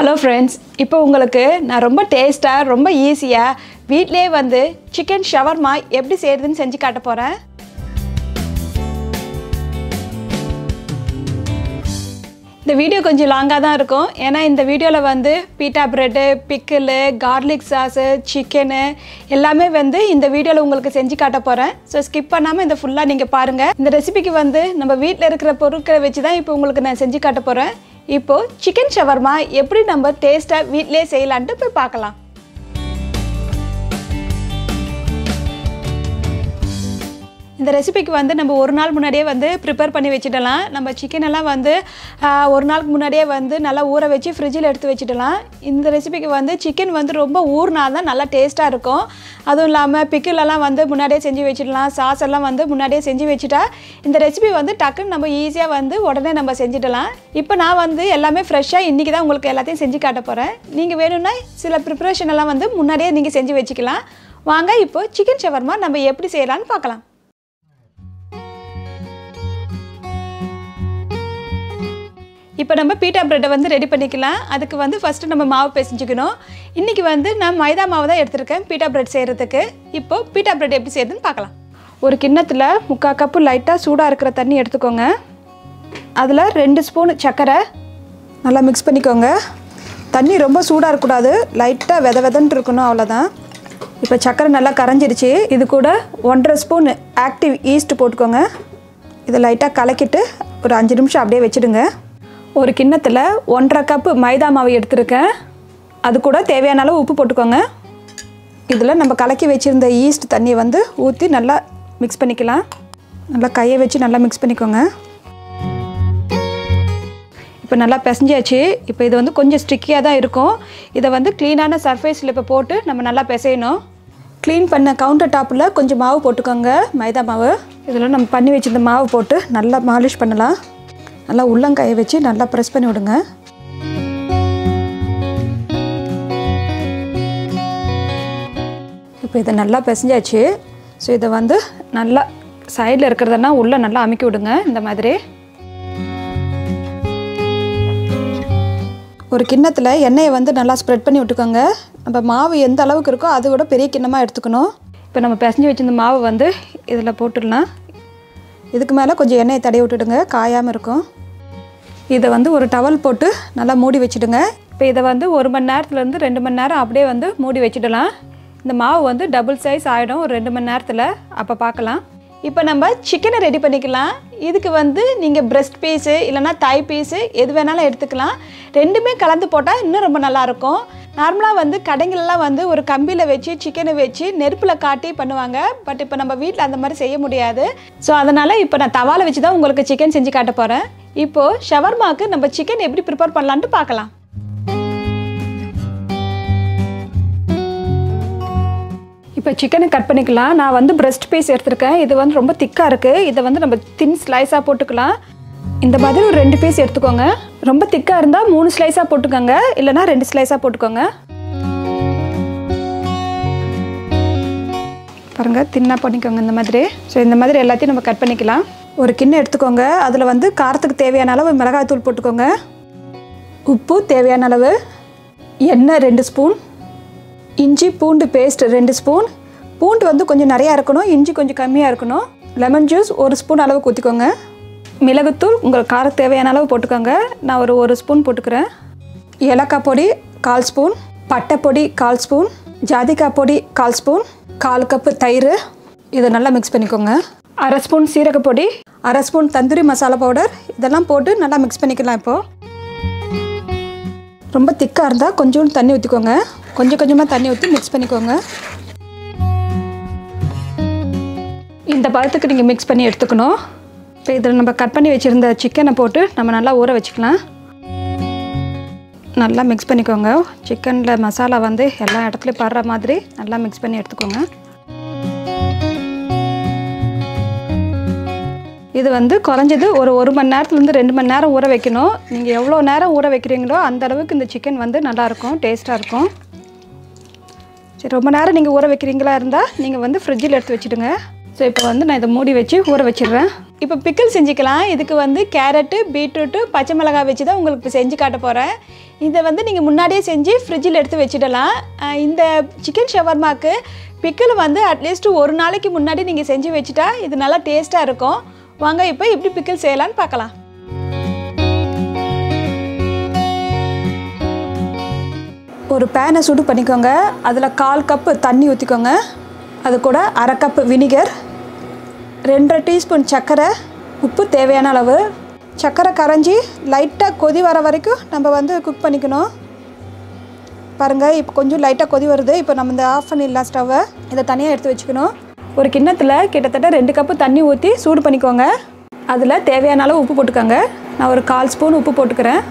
Hello friends, இப்போ உங்களுக்கு நான் ரொம்ப டேஸ்டா ரொம்ப ஈஸியா வீட்லயே வந்து chicken shawarma எப்படி செய்யறதுன்னு செஞ்சு காட்ட போறேன். இந்த வீடியோ கொஞ்சம் லாங்கா தான் இருக்கும் ஏனா இந்த வீடியோல வந்து pita bread, pickle, garlic sauce, chicken எல்லாமே வந்து இந்த வீடியோல உங்களுக்கு செஞ்சு காட்ட போறேன். சோ ஸ்கிப் பண்ணாம இந்த ஃபுல்லா நீங்க பாருங்க. இந்த ரெசிபிக்கு வந்து நம்ம வீட்ல இருக்கிற பொருட்களை வச்சு தான் இப்போ உங்களுக்கு நான் செஞ்சு காட்ட போறேன். இப்போ chicken shawarma எப்படி நம்ம டேஸ்டா வீட்லயே செய்யலாம்னு போய் பார்க்கலாம். இந்த ரெசிபிக்கு வந்து நம்ம ஒரு நாள் முன்னாடியே வந்து ப்ரிப்பேர் பண்ணி வெச்சிடலாம். நம்ம chicken எல்லாம் வந்து ஒரு நாளுக்கு முன்னாடியே வந்து நல்லா ஊற வெச்சி ஃப்ரிட்ஜில எடுத்து வெச்சிடலாம். இந்த ரெசிபிக்கு வந்து chicken வந்து ரொம்ப ஊறினா தான் நல்லா டேஸ்டா இருக்கும். அதுவும் இல்லாம pickle எல்லாம் வந்து முன்னாடியே செஞ்சு வெச்சிடலாம். சாஸ் எல்லாம் வந்து முன்னாடியே செஞ்சு வெச்சிட்டா இந்த ரெசிபி வந்து டக்குன்னு நம்ம ஈஸியா வந்து உடனே நம்ம செஞ்சிடலாம். இப்போ நான் வந்து எல்லாமே ஃப்ரெஷ்ஷா இன்னைக்கு தான் உங்களுக்கு எல்லாத்தையும் செஞ்சு காட்ட போறேன். நீங்க வேணும்னா சில ப்ரிப்பரேஷன் எல்லாம் வந்து முன்னாடியே நீங்க செஞ்சு வெச்சிக்கலாம். வாங்க இப்போ chicken shawarma நம்ம எப்படி செய்யலாம்னு பார்க்கலாம். இப்போ நம்ம pita bread வந்து ரெடி பண்ணிக்கலாம். அதுக்கு வந்து ஃபர்ஸ்ட் நம்ம மாவு பிசைஞ்சிக்கணும். இன்னைக்கு வந்து நான் மைதா மாவு தான் எடுத்துர்க்கேன் pita bread செய்யிறதுக்கு. இப்போ pita bread எப்படி செய்யறதுன்னு பார்க்கலாம். ஒரு கிண்ணத்துல 3/4 கப் லைட்டா சூடா இருக்கிற தண்ணி எடுத்துக்கோங்க. அதுல 2 ஸ்பூன் சக்கரை நல்லா mix பண்ணிக்கோங்க. தண்ணி ரொம்ப சூடா இருக்க கூடாது. லைட்டா வெதவெதன்னு இருக்கணும் அவ்வளவுதான். இப்போ சக்கரை நல்லா கரஞ்சிருச்சு. இது கூட 1/2 ஸ்பூன் ஆக்டிவ் yeast போட்டுக்கோங்க. இத லைட்டா கலக்கிட்டு ஒரு 5 நிமிஷம் அப்படியே வெச்சிடுங்க. ஒரு கிண்ணத்துல 1/2 கப் மைதா மாவு எடுத்துர்க்கேன். அது கூட தேவையான அளவு உப்பு போட்டுக்கோங்க. இதுல நம்ம கலக்கி வெச்சிருந்த yeast தண்ணியை வந்து ஊத்தி நல்லா mix பண்ணிக்கலாம். நல்லா கையை வச்சு நல்லா mix பண்ணிக்கோங்க. இப்போ நல்லா பிசைஞ்சாச்சு. இப்போ இது வந்து கொஞ்சம் ஸ்டிக்கியா தான் இருக்கும். இத வந்து க்ளீனான சர்ஃபேஸ்ல இப்ப போட்டு நம்ம நல்லா பிசையணும். க்ளீன் பண்ண கவுண்டர் டாப்ல கொஞ்சம் மாவு போட்டுக்கோங்க, மைதா மாவு. இதெல்லாம் நம்ம பண்ணி வச்சிருந்த மாவு போட்டு நல்லா மாலிஷ் பண்ணலாம். நல்லா உள்ளங்கையை வச்சு நல்லா பிரஸ் பண்ணி விடுங்க. இப்போ இத நல்லா பிசைஞ்சாச்சு. சோ இத வந்து நல்லா சைடுல இருக்குறதெல்லாம் உள்ள நல்லா அமுக்கி விடுங்க இந்த மாதிரி. ஒரு கிண்ணத்துல எண்ணெயை வந்து நல்லா ஸ்ப்ரெட் பண்ணி விட்டுக்கோங்க. நம்ம மாவு எந்த அளவுக்கு இருக்கோ அதை விட பெரிய கிண்ணமா எடுத்துக்கணும். இப்போ நம்ம பிசைஞ்சு வச்சிருந்த மாவு வந்து இதில் போட்டுடலாம். இதுக்கு மேலே கொஞ்சம் எண்ணெயை தடவி விட்டுடுங்க, காயாமல் இருக்கும். இதை வந்து ஒரு டவல் போட்டு நல்லா மூடி வச்சுடுங்க. இப்போ இதை வந்து 1 மணி நேரத்துலேருந்து 2 மணி நேரம் அப்படியே வந்து மூடி வச்சிடலாம். இந்த மாவு வந்து டபுள் சைஸ் ஆகிடும் ஒரு 2 மணி நேரத்தில். அப்போ பார்க்கலாம். இப்போ நம்ம சிக்கனை ரெடி பண்ணிக்கலாம். இதுக்கு வந்து நீங்கள் பிரெஸ்ட் பீஸு இல்லைனா தாய் பீஸு எது வேணாலும் எடுத்துக்கலாம். ரெண்டுமே கலந்து போட்டால் இன்னும் ரொம்ப நல்லாயிருக்கும். நார்மலாக வந்து கடைங்களெலாம் வந்து ஒரு கம்பியில் வச்சு சிக்கனை வச்சு நெருப்பில் காட்டி பண்ணுவாங்க. பட் இப்போ நம்ம வீட்டில் அந்த மாதிரி செய்ய முடியாது. ஸோ அதனால் இப்போ நான் தவாவில் வச்சு தான் உங்களுக்கு சிக்கன் செஞ்சு காட்ட போகிறேன். இப்போது ஷவர்மாவுக்கு நம்ம சிக்கன் எப்படி ப்ரிப்பேர் பண்ணலான்ட்டு பார்க்கலாம். இப்போ சிக்கனை கட் பண்ணிக்கலாம். நான் வந்து பிரெஸ்ட் பீஸ் எடுத்துருக்கேன். இது வந்து ரொம்ப திக்காக இருக்குது. இதை வந்து நம்ம தின் ஸ்லைஸாக போட்டுக்கலாம். இந்த மாதிரி ஒரு 2 பீஸ் எடுத்துக்கோங்க. ரொம்ப திக்காக இருந்தால் 3 ஸ்லைஸாக போட்டுக்கோங்க, இல்லைனா 2 ஸ்லைஸாக போட்டுக்கோங்க. பாருங்கள், தின்னாக பண்ணிக்கோங்க இந்த மாதிரி. ஸோ இந்த மாதிரி எல்லாத்தையும் நம்ம கட் பண்ணிக்கலாம். ஒரு கிண்ணம் எடுத்துக்கோங்க. அதில் வந்து காரத்துக்கு தேவையான அளவு மிளகாய்த்தூள் போட்டுக்கோங்க. உப்பு தேவையான அளவு, எண்ணெய் 2 ஸ்பூன், இஞ்சி பூண்டு பேஸ்ட் 2 ஸ்பூன். பூண்டு வந்து கொஞ்சம் நிறையா இருக்கணும், இஞ்சி கொஞ்சம் கம்மியாக இருக்கணும். லெமன் ஜூஸ் 1 ஸ்பூன் அளவு ஊற்றிக்கோங்க. மிளகுத்தூள் உங்கள் காரத்துக்கு தேவையான அளவு போட்டுக்கோங்க. நான் ஒரு 1 ஸ்பூன் போட்டுக்கிறேன். ஏலக்காய் பொடி 1/4 ஸ்பூன், பட்டை பொடி 1/4 ஸ்பூன், ஜாதிக்காய் பொடி 1/4 ஸ்பூன், 1/4 கப்பு தயிர். இதை நல்லா மிக்ஸ் பண்ணிக்கோங்க. 1/2 ஸ்பூன் சீரகப்பொடி, 1/2 ஸ்பூன் தந்தூரி மசாலா பவுடர். இதெல்லாம் போட்டு நல்லா மிக்ஸ் பண்ணிக்கலாம். இப்போது ரொம்ப திக்காக இருந்தால் கொஞ்சோண்டு தண்ணி ஊற்றிக்கோங்க. கொஞ்சம் கொஞ்சமாக தண்ணி ஊற்றி மிக்ஸ் பண்ணிக்கோங்க. இந்த பழத்துக்கு நீங்கள் மிக்ஸ் பண்ணி எடுத்துக்கணும். இப்போ இதில் நம்ம கட் பண்ணி வச்சுருந்த சிக்கனை போட்டு நம்ம நல்லா ஊற வச்சுக்கலாம். நல்லா மிக்ஸ் பண்ணிக்கோங்க. சிக்கனில் மசாலா வந்து எல்லா இடத்துலையும் படுற மாதிரி நல்லா மிக்ஸ் பண்ணி எடுத்துக்கோங்க. இது வந்து குறைஞ்சது ஒரு 1 மணி நேரத்துலேருந்து 2 மணி நேரம் ஊற வைக்கணும். நீங்கள் எவ்வளோ நேரம் ஊற வைக்கிறீங்களோ அந்த அளவுக்கு இந்த சிக்கன் வந்து நல்லாயிருக்கும், டேஸ்ட்டாக இருக்கும். சரி, ரொம்ப நேரம் நீங்கள் ஊற வைக்கிறீங்களா இருந்தால் நீங்கள் வந்து ஃப்ரிட்ஜில் எடுத்து வச்சுடுங்க. ஸோ இப்போ வந்து நான் இதை மூடி வச்சு ஊற வச்சிடுறேன். இப்போ பிக்கிள் செஞ்சுக்கலாம். இதுக்கு வந்து கேரட்டு, பீட்ரூட்டு, பச்சை மிளகாய் வச்சு தான் உங்களுக்கு இப்போ செஞ்சு காட்ட போகிறேன். இதை வந்து நீங்கள் முன்னாடியே செஞ்சு ஃப்ரிட்ஜில் எடுத்து வச்சிடலாம். இந்த சிக்கன் ஷவர்மாக்கு பிக்கிள் வந்து அட்லீஸ்ட் ஒரு நாளைக்கு முன்னாடி நீங்கள் செஞ்சு வச்சுட்டா இது நல்லா டேஸ்ட்டாக இருக்கும். வாங்க இப்போ எப்படி பிக்கிள் செய்யலான்னு பார்க்கலாம். ஒரு பேனை சூடு பண்ணிக்கோங்க. அதில் 1/4 கப்பு தண்ணி ஊற்றிக்கோங்க. அது கூட 1/2 கப்பு வினிகர், 2 டீஸ்பூன் சர்க்கரை, உப்பு தேவையான அளவு. சர்க்கரை கரைஞ்சி லைட்டாக கொதி வர வரைக்கும் நம்ம வந்து குக் பண்ணிக்கணும். பாருங்கள், இப்போ கொஞ்சம் லைட்டாக கொதி வருது. இப்போ நம்ம இந்த ஆஃப் பண்ணிடலாம் ஸ்டவ்வை. இதை தனியாக எடுத்து வச்சுக்கணும். ஒரு கிண்ணத்தில் கிட்டத்தட்ட 2 கப்பு தண்ணி ஊற்றி சூடு பண்ணிக்கோங்க. அதில் தேவையான அளவு உப்பு போட்டுக்கோங்க. நான் ஒரு 1/4 ஸ்பூன் உப்பு போட்டுக்கிறேன்.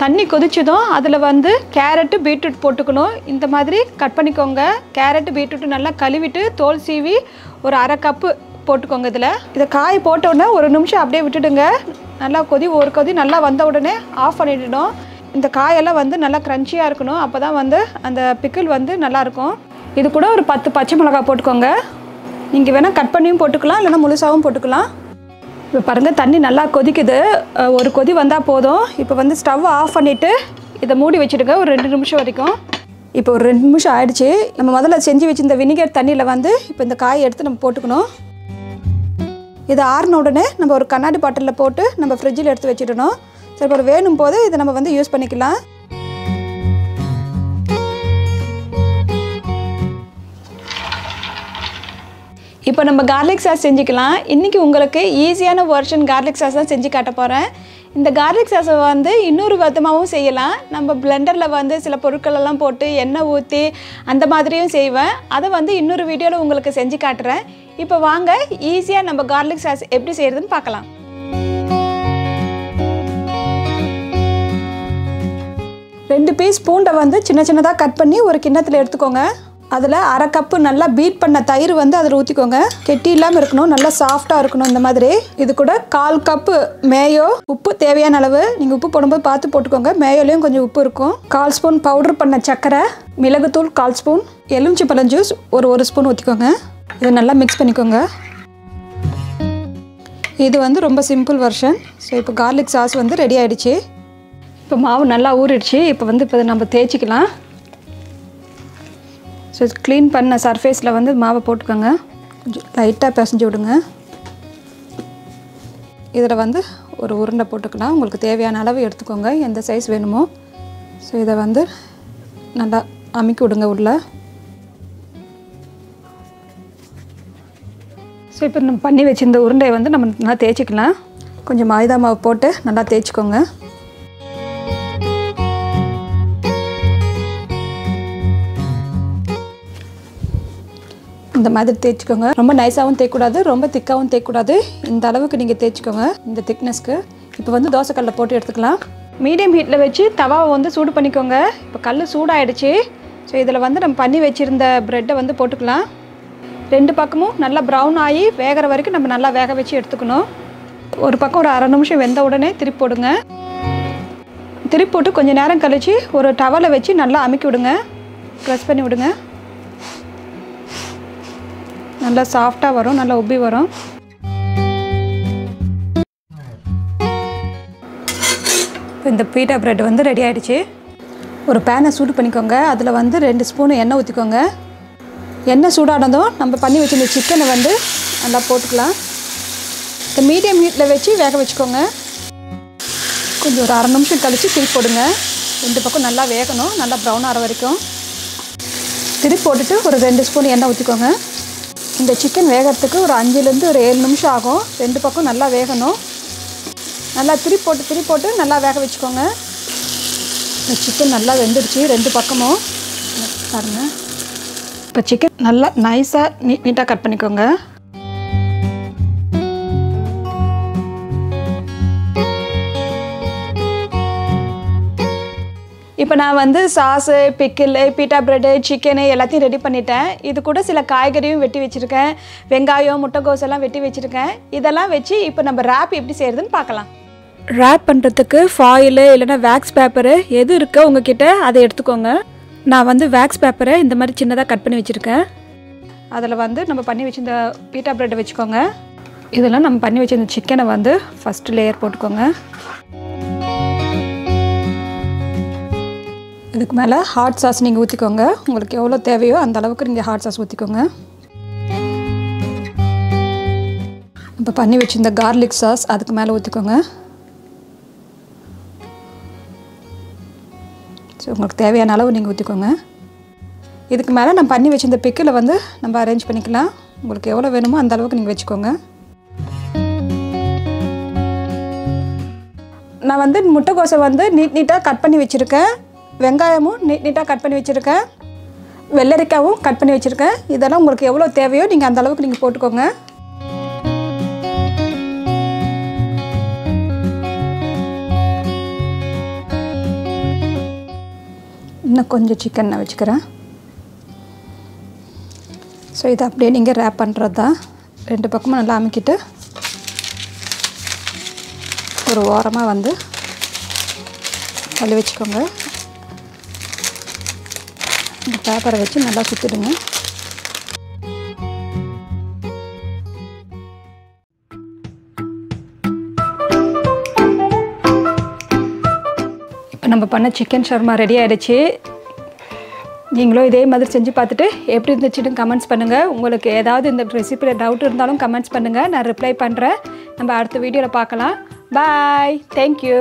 தண்ணி கொதிச்சதும் அதில் வந்து கேரட்டு, பீட்ரூட் போட்டுக்கணும். இந்த மாதிரி கட் பண்ணிக்கோங்க. கேரட்டு, பீட்ரூட்டு நல்லா கழுவிட்டு தோல் சீவி ஒரு 1/2 கப்பு போட்டுக்கோங்க. இதை காய் போட்ட உடனே ஒரு நிமிஷம் அப்படியே விட்டுடுங்க. நல்லா ஒரு கொதி நல்லா வந்த உடனே ஆஃப் பண்ணிடணும். இந்த காயெல்லாம் வந்து நல்லா க்ரன்ச்சியாக இருக்கணும். அப்போ தான் வந்து அந்த பிக்கிள் வந்து நல்லாயிருக்கும். இது கூட ஒரு 10 பச்சை மிளகாய் போட்டுக்கோங்க. நீங்கள் வேணால் கட் பண்ணியும் போட்டுக்கலாம், இல்லைனா முழுசாகவும் போட்டுக்கலாம். இப்போ பாருங்கள், தண்ணி நல்லா கொதிக்குது. ஒரு கொதி வந்தால் போதும். இப்போ வந்து ஸ்டவ் ஆஃப் பண்ணிவிட்டு இதை மூடி வச்சுடுங்க ஒரு 2 நிமிஷம் வரைக்கும். இப்போ ஒரு 2 நிமிஷம் ஆயிடுச்சு. நம்ம முதல்ல செஞ்சு வச்சு இந்த வினிகர் தண்ணியில் வந்து இப்போ இந்த காயை எடுத்து நம்ம போட்டுக்கணும். இதை ஆறின உடனே நம்ம ஒரு கண்ணாடி பாட்டிலில் போட்டு நம்ம ஃப்ரிட்ஜில் எடுத்து வச்சிடணும். சரி, இப்போ வேணும் போது இதை நம்ம வந்து யூஸ் பண்ணிக்கலாம். இப்போ நம்ம கார்லிக் சாஸ் செஞ்சுக்கலாம். இன்றைக்கி உங்களுக்கு ஈஸியான வெர்ஷன் கார்லிக் சாஸ் தான் செஞ்சு காட்ட போகிறேன். இந்த கார்லிக் சாஸை வந்து இன்னொரு விதமாகவும் செய்யலாம். நம்ம பிளெண்டரில் வந்து சில பொருட்களெல்லாம் போட்டு எண்ணெய் ஊற்றி அந்த மாதிரியும் செய்வேன். அதை வந்து இன்னொரு வீடியோவில் உங்களுக்கு செஞ்சு காட்டுறேன். இப்போ வாங்க ஈஸியாக நம்ம கார்லிக் சாஸ் எப்படி செய்கிறதுன்னு பார்க்கலாம். ரெண்டு பீஸ் பூண்டை வந்து சின்ன சின்னதாக கட் பண்ணி ஒரு கிண்ணத்தில் எடுத்துக்கோங்க. அதில் 1/2 கப்பு நல்லா பீட் பண்ண தயிர் வந்து அதில் ஊற்றிக்கோங்க. கெட்டி இல்லாமல் இருக்கணும், நல்லா சாஃப்டாக இருக்கணும் இந்த மாதிரி. இது கூட 1/4 கப்பு மேயோ, உப்பு தேவையான அளவு. நீங்கள் உப்பு போடும்போது பார்த்து போட்டுக்கோங்க. மேயோலையும் கொஞ்சம் உப்பு இருக்கும். 1/4 ஸ்பூன் பவுடர் பண்ண சர்க்கரை, மிளகுத்தூள் 1/4 ஸ்பூன், எலுமிச்சம்பழம் ஜூஸ் ஒரு ஸ்பூன் ஊற்றிக்கோங்க. இதை நல்லா மிக்ஸ் பண்ணிக்கோங்க. இது வந்து ரொம்ப சிம்பிள் வெர்ஷன். ஸோ இப்போ கார்லிக் சாஸ் வந்து ரெடி ஆகிடுச்சு. இப்போ மாவு நல்லா ஊறிடுச்சு. இப்போ நம்ம தேய்ச்சிக்கலாம். ஸோ க்ளீன் பண்ண சர்ஃபேஸில் வந்து மாவை போட்டுக்கோங்க. கொஞ்சம் லைட்டாக பிசைஞ்சு விடுங்க. இதில் வந்து ஒரு உருண்டை போட்டுக்கலாம். உங்களுக்கு தேவையான அளவு எடுத்துக்கோங்க, எந்த சைஸ் வேணுமோ. ஸோ இதை வந்து நல்லா அமுக்கி விடுங்க உள்ள. ஸோ இப்போ நம்ம பண்ணி வச்சுருந்த உருண்டையை வந்து நம்ம நல்லா தேய்ச்சிக்கலாம். கொஞ்சம் மைதா மாவு போட்டு நல்லா தேய்ச்சிக்கோங்க. இந்த மாதிரி தேய்ச்சிக்கோங்க. ரொம்ப நைஸாகவும் தேய்க்கூடாது, ரொம்ப திக்காகவும் தேய்க்கூடாது. இந்த அளவுக்கு நீங்கள் தேய்ச்சிக்கோங்க, இந்த திக்னஸ்க்கு. இப்போ வந்து தோசைக்கல்லில் போட்டு எடுத்துக்கலாம். மீடியம் ஹீட்டில் வச்சு தவாவை வந்து சூடு பண்ணிக்கோங்க. இப்போ கல் சூடாகிடுச்சு. ஸோ இதில் வந்து நம்ம பண்ணி வச்சுருந்த ப்ரெட்டை வந்து போட்டுக்கலாம். 2 பக்கமும் நல்லா ப்ரௌன் ஆகி வேகிற வரைக்கும் நம்ம நல்லா வேக வச்சு எடுத்துக்கணும். ஒரு பக்கம் ஒரு 1/2 நிமிஷம் வெந்த உடனே திருப்பி போடுங்க. திருப்பி போட்டு கொஞ்சம் நேரம் கழித்து ஒரு டவலை வச்சு நல்லா அமுக்கி விடுங்க. ப்ரெஸ் பண்ணி விடுங்க. நல்லா சாஃப்டாக வரும், நல்லா உப்பி வரும். இப்போ இந்த பீட்டா பிரெட் வந்து ரெடி ஆகிடுச்சு. ஒரு பேனை சூடு பண்ணிக்கோங்க. அதில் வந்து 2 ஸ்பூன் எண்ணெய் ஊற்றிக்கோங்க. எண்ணெய் சூடானதும் நம்ம பண்ணி வச்சுருந்த சிக்கனை வந்து நல்லா போட்டுக்கலாம். இந்த மீடியம் ஹீட்டில் வச்சு வேக வச்சுக்கோங்க. கொஞ்சம் ஒரு 1/2 நிமிஷம் கழித்து திருப்பி போடுங்க. 2 பக்கம் நல்லா வேகணும், நல்லா ப்ரௌன் ஆகிற வரைக்கும். திருப்பி போட்டுட்டு ஒரு 2 ஸ்பூன் எண்ணெய் ஊற்றிக்கோங்க. இந்த சிக்கன் வேகிறதுக்கு ஒரு 5லேருந்து ஒரு 7 நிமிஷம் ஆகும். 2 பக்கம் நல்லா வேகணும். நல்லா திருப்பி போட்டு நல்லா வேக வச்சுக்கோங்க. இந்த சிக்கன் நல்லா வெந்துடுச்சு 2 பக்கமும். பாருங்கள், இப்போ சிக்கன் நல்லா நைஸாக நீட்டாக கட் பண்ணிக்கோங்க. இப்போ நான் வந்து sauce, pickle, beta bread, chicken எல்லாத்தையும் ரெடி பண்ணிட்டேன். இது கூட சில காய்கறியும் வெட்டி வச்சுருக்கேன். வெங்காயம், முட்டைக்கோஸ் எல்லாம் வெட்டி வச்சுருக்கேன். இதெல்லாம் வச்சு இப்போ நம்ம ரேப் எப்படி செய்கிறதுன்னு பார்க்கலாம். ரேப் பண்ணுறதுக்கு ஃபாயிலு இல்லைனா வேக்ஸ் பேப்பரு எது இருக்கோ உங்ககிட்ட அதை எடுத்துக்கோங்க. நான் வந்து வேக்ஸ் பேப்பரை இந்த மாதிரி சின்னதாக கட் பண்ணி வச்சுருக்கேன். அதில் வந்து நம்ம பண்ணி வச்சிருந்த பீட்டா பிரெட்டை வச்சுக்கோங்க. இதெல்லாம் நம்ம பண்ணி வச்சிருந்த சிக்கனை வந்து ஃபஸ்ட்டு லேயர் போட்டுக்கோங்க. இதுக்கு மேலே ஹாட் சாஸ் நீங்கள் ஊற்றிக்கோங்க. உங்களுக்கு எவ்வளோ தேவையோ அந்த அளவுக்கு நீங்கள் ஹாட் சாஸ் ஊற்றிக்கோங்க. இப்போ பண்ணி வச்சிருந்த கார்லிக் சாஸ் அதுக்கு மேலே ஊற்றிக்கோங்க. ஸோ உங்களுக்கு தேவையான அளவு நீங்கள் ஊற்றிக்கோங்க. இதுக்கு மேலே நம்ம பண்ணி வச்சிருந்த பிக்கில் வந்து நம்ம அரேஞ்ச் பண்ணிக்கலாம். உங்களுக்கு எவ்வளோ வேணுமோ அந்த அளவுக்கு நீங்கள் வச்சுக்கோங்க. நான் வந்து முட்டைக்கோஸை வந்து நீட்டாக கட் பண்ணி வச்சுருக்கேன். வெங்காயமும் நீட்டாக கட் பண்ணி வச்சுருக்கேன். வெள்ளரிக்காவும் கட் பண்ணி வச்சுருக்கேன். இதெல்லாம் உங்களுக்கு எவ்வளோ தேவையோ நீங்கள் அந்த அளவுக்கு நீங்கள் போட்டுக்கோங்க. இன்னும் கொஞ்சம் சிக்கன் நான் வச்சுக்கிறேன். ஸோ இதை அப்படியே நீங்கள் ரேப் பண்ணுறது தான். 2 பக்கமும் நல்லா அமுக்கிட்டு ஒரு ஓரமாக வந்து தள்ளி வச்சுக்கோங்க. இந்த பேப்பரை வச்சு நல்லா சுற்றிடுங்க. இப்போ நம்ம பண்ண சிக்கன் ஷவர்மா ரெடி ஆகிடுச்சு. நீங்களும் இதே மாதிரி செஞ்சு பார்த்துட்டு எப்படி இருந்துச்சுன்னு கமெண்ட்ஸ் பண்ணுங்கள். உங்களுக்கு ஏதாவது இந்த ரெசிபியில் டவுட் இருந்தாலும் கமெண்ட்ஸ் பண்ணுங்கள், நான் ரிப்ளை பண்ணுறேன். நம்ம அடுத்த வீடியோவில் பார்க்கலாம். பாய், தேங்க்யூ.